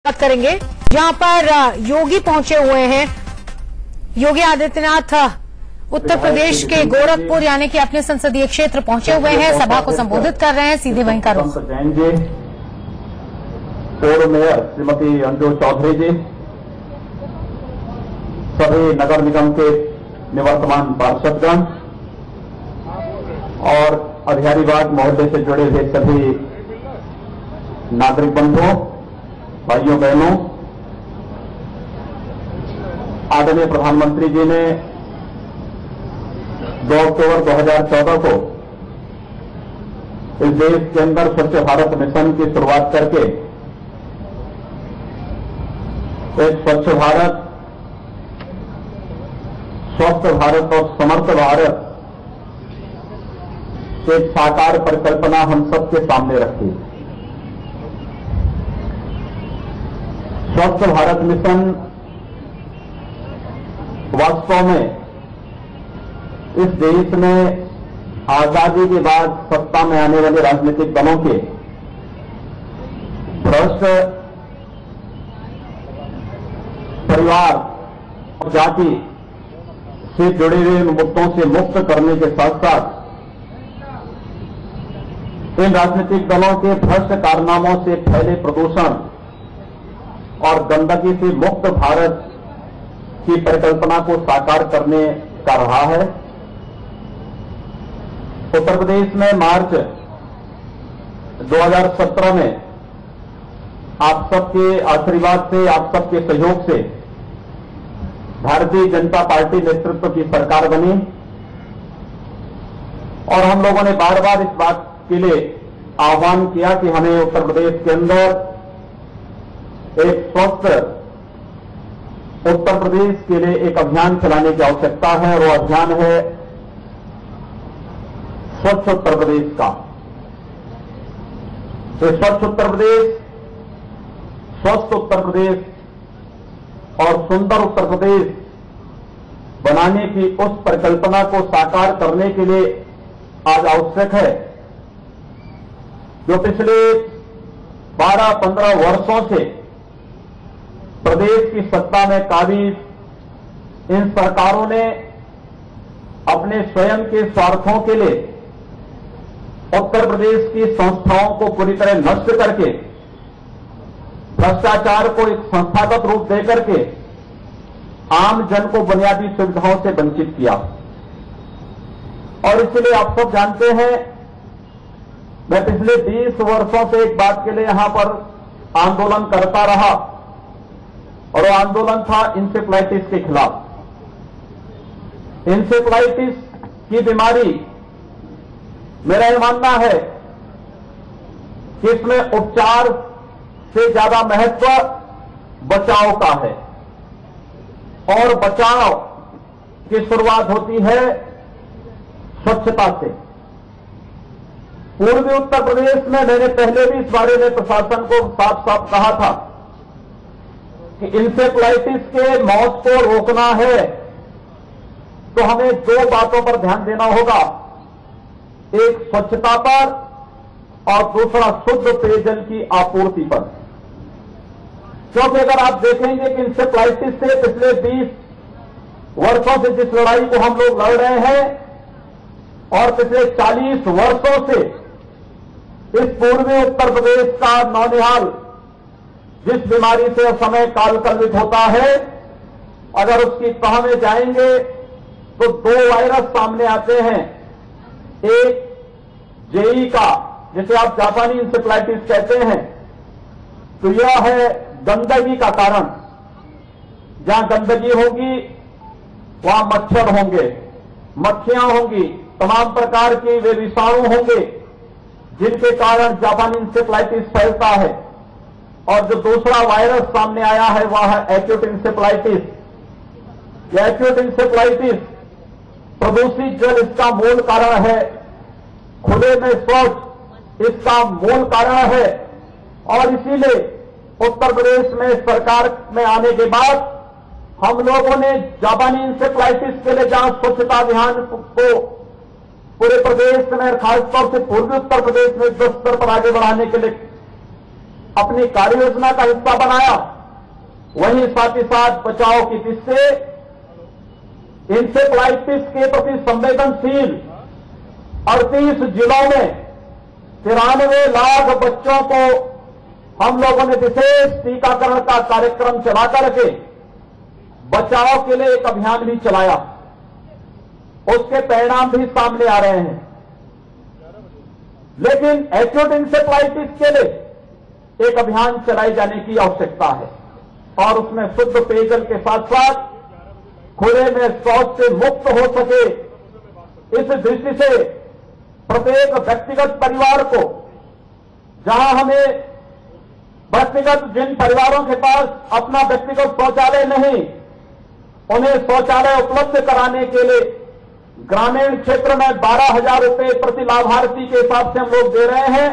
बात करेंगे जहां पर योगी पहुंचे हुए हैं। योगी आदित्यनाथ उत्तर प्रदेश के गोरखपुर यानी कि अपने संसदीय क्षेत्र पहुंचे हुए हैं, सभा को संबोधित कर रहे हैं। सीधे वहीं का रुख। पूर्व मेयर श्रीमती अंजू चौधरी जी, सभी नगर निगम के निवर्तमान पार्षदगण और हजारीबाग मोहल्ले से जुड़े हुए सभी नागरिक बंधुओं, भाइयों बहनों, आदरणीय प्रधानमंत्री जी ने 2 अक्टूबर 2014 को इस देश के अंदर स्वच्छ भारत मिशन की शुरुआत करके एक स्वच्छ भारत, स्वस्थ भारत और समर्थ भारत की साकार परिकल्पना हम सबके सामने रखी। स्वच्छ भारत मिशन वास्तव में इस देश में आजादी के बाद सत्ता में आने वाले राजनीतिक दलों के भ्रष्ट परिवार और जाति से जुड़े हुए मुद्दों से मुक्त करने के साथ साथ इन राजनीतिक दलों के भ्रष्ट कारनामों से फैले प्रदूषण और गंदगी से मुक्त भारत की परिकल्पना को साकार करने का रहा है। उत्तर प्रदेश में मार्च 2017 में आप सबके आशीर्वाद से, आप सबके सहयोग से भारतीय जनता पार्टी नेतृत्व की सरकार बनी और हम लोगों ने बार बार इस बात के लिए आह्वान किया कि हमें उत्तर प्रदेश के अंदर एक स्वस्थ उत्तर प्रदेश के लिए एक अभियान चलाने की आवश्यकता है और वो अभियान है स्वच्छ उत्तर प्रदेश का। तो स्वच्छ उत्तर प्रदेश, स्वस्थ उत्तर प्रदेश और सुंदर उत्तर प्रदेश बनाने की उस परिकल्पना को साकार करने के लिए आज आवश्यक है जो पिछले 12-15 वर्षों से प्रदेश की सत्ता में काबिज इन सरकारों ने अपने स्वयं के स्वार्थों के लिए उत्तर प्रदेश की संस्थाओं को पूरी तरह नष्ट करके, भ्रष्टाचार को एक संस्थागत रूप देकर के आम जन को बुनियादी सुविधाओं से वंचित किया। और इसलिए आप सब जानते हैं, मैं पिछले 20 वर्षों से एक बात के लिए यहां पर आंदोलन करता रहा और वो आंदोलन था इंसेफ्लाइटिस के खिलाफ। इंसेफ्लाइटिस की बीमारी, मेरा यह मानना है कि इसमें उपचार से ज्यादा महत्व बचाव का है और बचाव की शुरुआत होती है स्वच्छता से। पूर्वी उत्तर प्रदेश में मैंने पहले भी इस बारे में प्रशासन को साफ साफ कहा था कि इंसेफ्लाइटिस के मौत को रोकना है तो हमें 2 बातों पर ध्यान देना होगा, एक स्वच्छता पर और दूसरा शुद्ध पेयजल की आपूर्ति पर। क्योंकि अगर आप देखेंगे कि इंसेफ्लाइटिस से पिछले 20 वर्षों से जिस लड़ाई को हम लोग लड़ रहे हैं और पिछले 40 वर्षों से इस पूर्वी उत्तर प्रदेश का नौनिहाल जिस बीमारी से समय काल कल्पित होता है, अगर उसकी तह में जाएंगे तो 2 वायरस सामने आते हैं। एक जेई का, जिसे आप जापानी इंसेफ्लाइटिस कहते हैं, तो यह है गंदगी का कारण। जहां गंदगी होगी वहां मच्छर होंगे, मक्खियां होंगी, तमाम प्रकार के वे विषाणु होंगे जिनके कारण जापानी इंसेफ्लाइटिस फैलता है। और जो दूसरा वायरस सामने आया है वह है एक्यूट इंसेफ्लाइटिस। यह एक्यूट इंसेफ्लाइटिस प्रदूषित जल इसका मूल कारण है, खुले में शौच इसका मूल कारण है। और इसीलिए उत्तर प्रदेश में सरकार में आने के बाद हम लोगों ने जापानी इंसेफ्लाइटिस के लिए जहां स्वच्छता अभियान को पूरे प्रदेश में, खासतौर से पूर्वी उत्तर प्रदेश में 10 स्तर पर आगे बढ़ाने के लिए अपनी कार्य योजना का हिस्सा बनाया, वहीं साथ ही साथ बचाव की दृष्टि से इंसेफ्लाइटिस के प्रति संवेदनशील 38 जिलों में 93 लाख बच्चों को हम लोगों ने विशेष टीकाकरण का कार्यक्रम चला करके बचाव के लिए एक अभियान भी चलाया। उसके परिणाम भी सामने आ रहे हैं। लेकिन एक्यूट इंसेफ्लाइटिस के लिए एक अभियान चलाए जाने की आवश्यकता है और उसमें शुद्ध पेयजल के साथ साथ खुले में शौच से मुक्त हो सके, इस दृष्टि से प्रत्येक व्यक्तिगत परिवार को, जहां हमें व्यक्तिगत जिन परिवारों के पास अपना व्यक्तिगत शौचालय नहीं, उन्हें शौचालय उपलब्ध कराने के लिए ग्रामीण क्षेत्र में 12,000 रुपये प्रति लाभार्थी के हिसाब से हम लोग दे रहे हैं,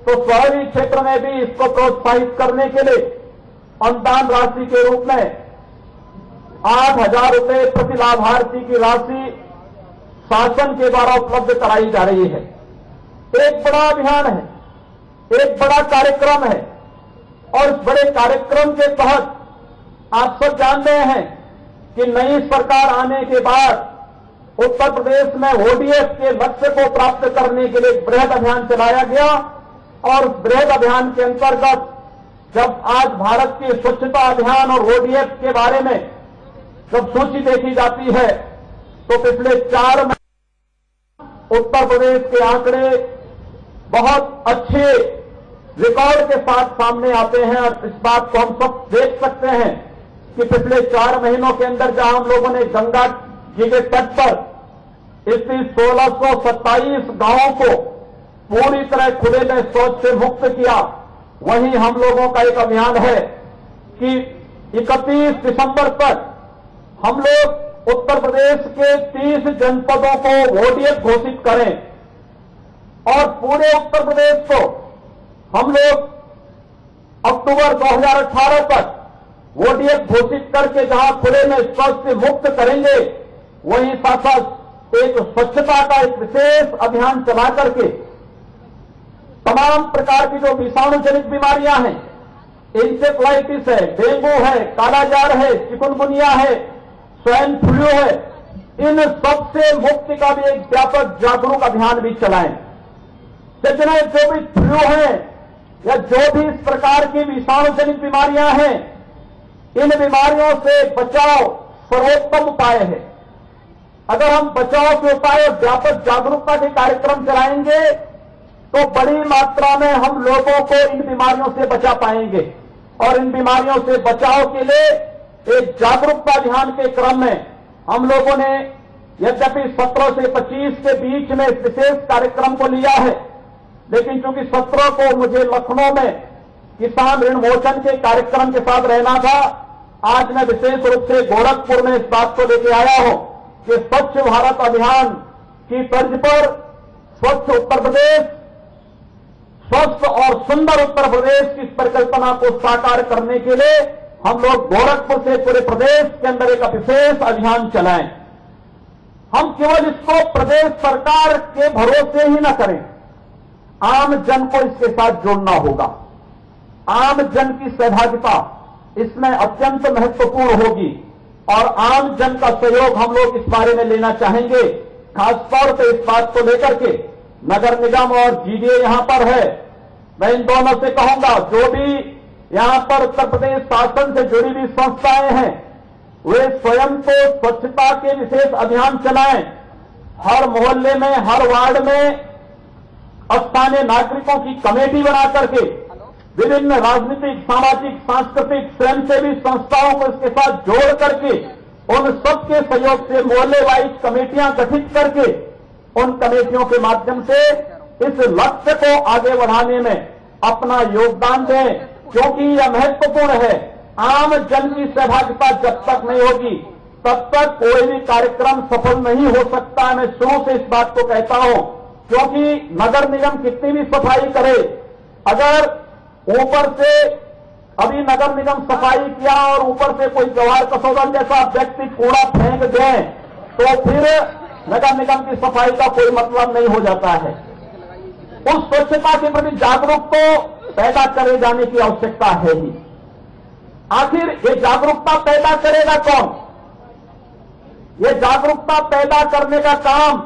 तो शहरी क्षेत्र में भी इसको प्रोत्साहित करने के लिए अनुदान राशि के रूप में 8,000 रुपये प्रति लाभार्थी की राशि शासन के द्वारा उपलब्ध कराई जा रही है। एक बड़ा अभियान है, एक बड़ा कार्यक्रम है और इस बड़े कार्यक्रम के तहत आप सब जान रहे हैं कि नई सरकार आने के बाद उत्तर प्रदेश में ओडीएफ के लक्ष्य को प्राप्त करने के लिए एक बृहद अभियान चलाया गया और बृहद अभियान के अंतर्गत जब आज भारत के स्वच्छता अभियान और ओडीएफ के बारे में जब सूची देखी जाती है तो पिछले 4 महीने उत्तर प्रदेश के आंकड़े बहुत अच्छे रिकॉर्ड के साथ सामने आते हैं और इस बात को हम सब देख सकते हैं कि पिछले 4 महीनों के अंदर जहां हम लोगों ने गंगा जी के तट पर स्थित 1627 गांवों को पूरी तरह खुले में शौच से मुक्त किया, वहीं हम लोगों का एक अभियान है कि 31 दिसंबर तक हम लोग उत्तर प्रदेश के 30 जनपदों को ओडीएफ घोषित करें और पूरे उत्तर प्रदेश को हम लोग अक्टूबर 2018 तक ओडीएफ घोषित करके जहां खुले में शौच से मुक्त करेंगे, वहीं साथ साथ एक स्वच्छता का एक विशेष अभियान चला करके तमाम प्रकार की जो विषाणु जनित बीमारियां हैं, इंसेफ्लाइटिस है, डेंगू है, कालाजार है, चिकुनगुनिया है, स्वाइन फ्लू है, इन सबसे मुक्ति का भी एक व्यापक जागरूक अभियान भी चलाएं। जितने जो भी फ्लू है या जो भी इस प्रकार की विषाणु जनित बीमारियां हैं, इन बीमारियों से बचाव सर्वोत्तम उपाय है। अगर हम बचाव के उपाय और व्यापक जागरूकता के कार्यक्रम चलाएंगे तो बड़ी मात्रा में हम लोगों को इन बीमारियों से बचा पाएंगे और इन बीमारियों से बचाव के लिए एक जागरूकता अभियान के क्रम में हम लोगों ने यद्यपि 17 से 25 के बीच में इस विशेष कार्यक्रम को लिया है, लेकिन चूंकि 17 को मुझे लखनऊ में किसान ऋण मोचन के कार्यक्रम के साथ रहना था, आज मैं विशेष रूप से गोरखपुर में इस बात को लेकर आया हूं कि स्वच्छ भारत अभियान की तर्ज पर स्वच्छ उत्तर प्रदेश, स्वस्थ और सुंदर उत्तर प्रदेश की परिकल्पना को साकार करने के लिए हम लोग गोरखपुर से पूरे प्रदेश के अंदर एक विशेष अभियान चलाएं। हम केवल इसको प्रदेश सरकार के भरोसे ही न करें, आम जन को इसके साथ जोड़ना होगा। आम जन की सहभागिता इसमें अत्यंत महत्वपूर्ण होगी और आम जन का सहयोग हम लोग इस बारे में लेना चाहेंगे। खासतौर पर इस बात को लेकर के नगर निगम और जीडीए यहां पर है, मैं इन दोनों से कहूंगा जो भी यहां पर उत्तर प्रदेश शासन से जुड़ी हुई संस्थाएं हैं, वे स्वयं तो स्वच्छता के विशेष अभियान चलाएं। हर मोहल्ले में, हर वार्ड में स्थानीय नागरिकों की कमेटी बना करके विभिन्न राजनीतिक, सामाजिक, सांस्कृतिक, स्वयंसेवी संस्थाओं को इसके साथ जोड़ करके उन सबके सहयोग से मोहल्ले वाइज कमेटियां गठित करके उन कमेटियों के माध्यम से इस लक्ष्य को आगे बढ़ाने में अपना योगदान दें, क्योंकि यह महत्वपूर्ण है। आम जन की सहभागिता जब तक नहीं होगी तब तक कोई भी कार्यक्रम सफल नहीं हो सकता। मैं शुरू से इस बात को कहता हूं, क्योंकि नगर निगम कितनी भी सफाई करे, अगर ऊपर से अभी नगर निगम सफाई किया और ऊपर से कोई जवाहर कसौदन जैसा व्यक्ति कूड़ा फेंक दे तो फिर नगर निगम की सफाई का कोई मतलब नहीं हो जाता है। उस स्वच्छता के प्रति जागरूक तो पैदा करे जाने की आवश्यकता है ही। आखिर ये जागरूकता पैदा करेगा कौन? ये जागरूकता पैदा करने का काम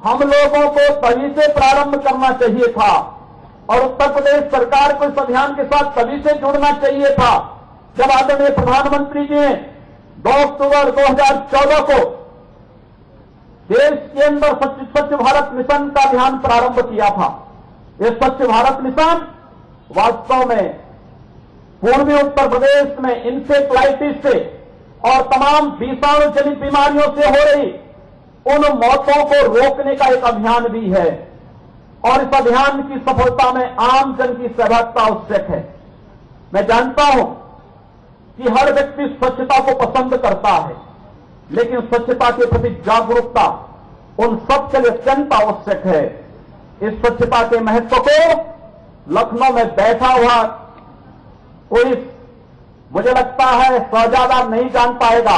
हम लोगों को तभी से प्रारंभ करना चाहिए था और उत्तर प्रदेश सरकार को इस अभियान के साथ तभी से जुड़ना चाहिए था जब आदरणीय प्रधानमंत्री जी ने 2 अक्टूबर 2014 को देश के अंदर स्वच्छ भारत मिशन का अभियान प्रारंभ किया था। ये स्वच्छ भारत मिशन वास्तव में पूर्वी उत्तर प्रदेश में इंसेफ्लाइटिस से और तमाम विषाणु जनित बीमारियों से हो रही उन मौतों को रोकने का एक अभियान भी है और इस अभियान की सफलता में आम जन की सहभागिता आवश्यक है। मैं जानता हूं कि हर व्यक्ति स्वच्छता को पसंद करता है, लेकिन स्वच्छता के प्रति जागरूकता उन सब के लिए अत्यंत आवश्यक है। इस स्वच्छता के महत्व को लखनऊ में बैठा हुआ कोई मुझे लगता है शहजादा नहीं जान पाएगा,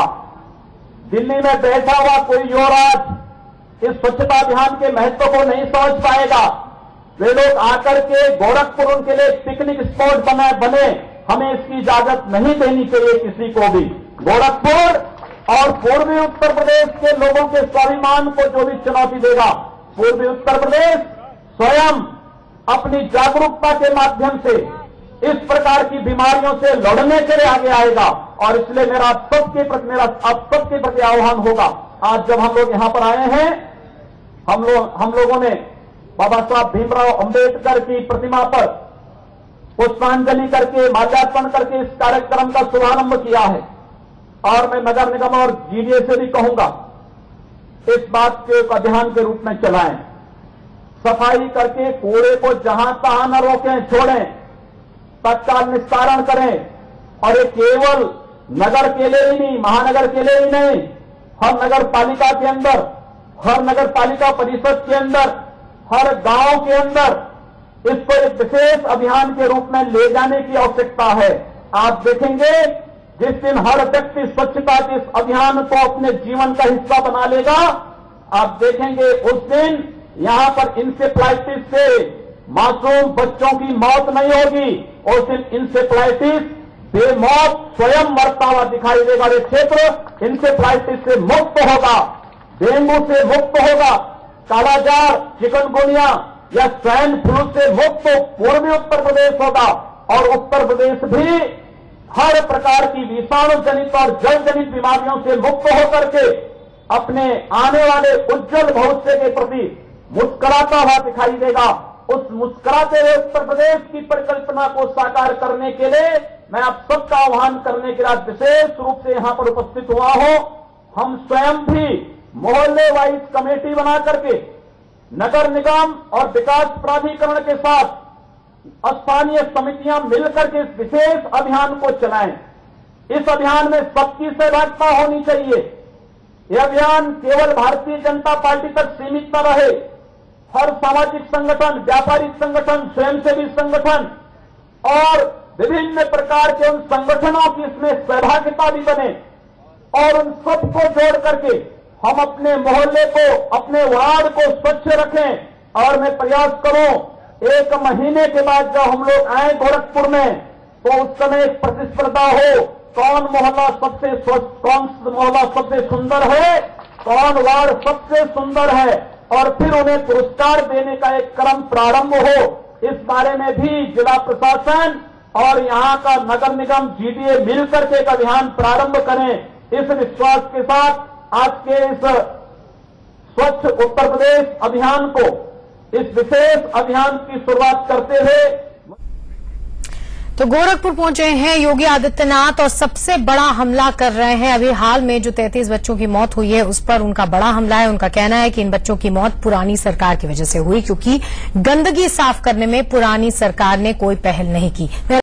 दिल्ली में बैठा हुआ कोई युवराज इस स्वच्छता अभियान के महत्व को नहीं समझ पाएगा। वे लोग आकर के गोरखपुर उनके लिए पिकनिक स्पॉट बने, हमें इसकी इजाजत नहीं देनी चाहिए किसी को भी। गोरखपुर और पूर्वी उत्तर प्रदेश के लोगों के स्वाभिमान को जो भी चुनौती देगा, पूर्वी उत्तर प्रदेश स्वयं अपनी जागरूकता के माध्यम से इस प्रकार की बीमारियों से लड़ने के लिए आगे आएगा और इसलिए मेरा आप सबके प्रति आह्वान होगा। आज जब हम लोग यहां पर आए हैं, हम लोगों ने बाबा साहब भीमराव अंबेडकर की प्रतिमा पर पुष्पांजलि करके माल्यार्पण करके इस कार्यक्रम का शुभारंभ किया है और मैं नगर निगम और जीडीए से भी कहूंगा इस बात के एक अभियान के रूप में चलाएं। सफाई करके कूड़े को जहां तहां न रोकें, छोड़ें, तत्काल निस्तारण करें और ये केवल नगर के लिए ही नहीं, महानगर के लिए ही नहीं, हर नगर पालिका के अंदर, हर नगर पालिका परिषद के अंदर, हर गांव के अंदर इसको एक विशेष अभियान के रूप में ले जाने की आवश्यकता है। आप देखेंगे जिस दिन हर व्यक्ति स्वच्छता के इस अभियान को अपने जीवन का हिस्सा बना लेगा, आप देखेंगे उस दिन यहां पर इंसेफ्लाइटिस से मासूम बच्चों की मौत नहीं होगी। उस दिन इंसेफ्लाइटिस बेमौत स्वयं मरता हुआ दिखाई देगा। ये क्षेत्र इंसेफ्लाइटिस से मुक्त होगा, डेंगू से मुक्त होगा, कालाजार, चिकनगुनिया या स्वाइन फ्लू से मुक्त पूर्वी उत्तर प्रदेश होगा और उत्तर प्रदेश भी हर प्रकार की विषाणु जनित और जल जनित बीमारियों से मुक्त होकर के अपने आने वाले उज्जवल भविष्य के प्रति मुस्कुराता हुआ दिखाई देगा। उस मुस्कुराते हुए उत्तर प्रदेश की परिकल्पना को साकार करने के लिए मैं आप सबका आह्वान करने के लिए आज विशेष रूप से यहां पर उपस्थित हुआ हूं। हम स्वयं भी मोहल्ले वाइज कमेटी बना करके नगर निगम और विकास प्राधिकरण के साथ स्थानीय समितियां मिलकर के इस विशेष अभियान को चलाएं। इस अभियान में सबकी सहभागिता होनी चाहिए। यह अभियान केवल भारतीय जनता पार्टी तक सीमित न रहे, हर सामाजिक संगठन, व्यापारिक संगठन, स्वयंसेवी संगठन और विभिन्न प्रकार के उन संगठनों की इसमें सहभागिता भी बने और उन सबको जोड़ करके हम अपने मोहल्ले को, अपने वार्ड को स्वच्छ रखें। और मैं प्रयास करूं 1 महीने के बाद जब हम लोग आए गोरखपुर में तो उस समय एक प्रतिस्पर्धा हो, कौन मोहल्ला सबसे स्वच्छ, कौन मोहल्ला सबसे सुंदर है, कौन वार्ड सबसे सुंदर है और फिर उन्हें पुरस्कार देने का एक क्रम प्रारंभ हो। इस बारे में भी जिला प्रशासन और यहां का नगर निगम जीडीए मिलकर के एक अभियान प्रारंभ करें। इस विश्वास के साथ आज के इस स्वच्छ उत्तर प्रदेश अभियान को, इस विशेष अभियान की शुरुआत करते हुए तो गोरखपुर पहुंचे हैं योगी आदित्यनाथ और सबसे बड़ा हमला कर रहे हैं। अभी हाल में जो 33 बच्चों की मौत हुई है उस पर उनका बड़ा हमला है। उनका कहना है कि इन बच्चों की मौत पुरानी सरकार की वजह से हुई, क्योंकि गंदगी साफ करने में पुरानी सरकार ने कोई पहल नहीं की।